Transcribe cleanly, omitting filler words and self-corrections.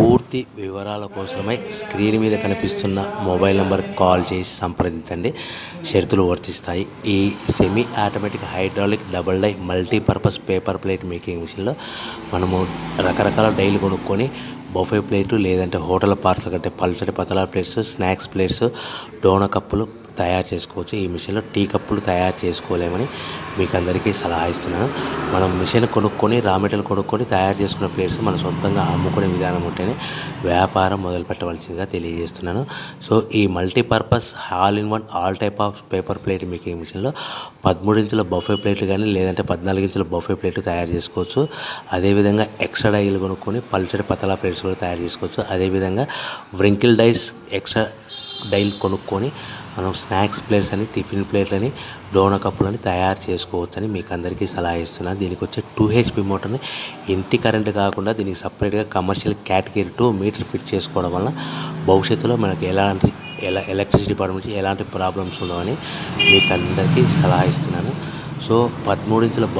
పూర్తి వివరాల కోసమై స్క్రీన్ మీద కనిపిస్తున్న మొబైల్ నెంబర్కి కాల్ చేసి సంప్రదించండి. షరతులు వర్తిస్తాయి. ఈ semi automatic hydraulic double die multipurpose paper plate making మిషన్లో మనము రకరకాల డైలు కొనుక్కొని బఫే ప్లేటు లేదంటే హోటల్ పార్సల్ కంటే పల్చటి పతలా ప్లేట్స్, స్నాక్స్ ప్లేట్స్, డోనా కప్పులు తయారు చేసుకోవచ్చు. ఈ మిషన్లో టీ కప్పులు తయారు చేసుకోలేమని మీకు అందరికీ సలహా ఇస్తున్నాను. మనం మిషన్ కొనుక్కొని రా మెటీరియల్ కొనుక్కొని తయారు చేసుకున్న ప్లేట్స్ మనం సొంతంగా అమ్ముకునే విధానం ఉంటేనే వ్యాపారం మొదలు పెట్టవలసిందిగా తెలియజేస్తున్నాను. సో ఈ multipurpose all in one all type of paper plate making మిషన్లో 13 ఇంచుల బఫే ప్లేట్లు కానీ లేదంటే 14 ఇంచుల బఫే ప్లేట్లు తయారు చేసుకోవచ్చు. అదేవిధంగా ఎక్స్ట్రా డైలు కొనుక్కొని పల్చటి పతలా ప్లేట్స్ కూడా తయారు చేసుకోవచ్చు. అదేవిధంగా వ్రింకిల్ డైస్ ఎక్స్ట్రా డైలు కొనుక్కొని మనం స్నాక్స్ ప్లేట్స్ అని, టిఫిన్ ప్లేట్లని, డోనా కప్పులని తయారు చేసుకోవచ్చని మీకు అందరికీ సలహా ఇస్తున్నాను. దీనికి వచ్చే 2 HP మోటార్ని ఇంటి కరెంట్ కాకుండా దీనికి సపరేట్గా కమర్షియల్ కేటగిరీ 2 మీటర్ ఫిట్ చేసుకోవడం వల్ల భవిష్యత్తులో మనకి ఎలక్ట్రిసిటీ డిపార్ట్మెంట్ ఎలాంటి ప్రాబ్లమ్స్ ఉండవని మీకు అందరికీ సలహా ఇస్తున్నాను. సో 13 ఇంచుల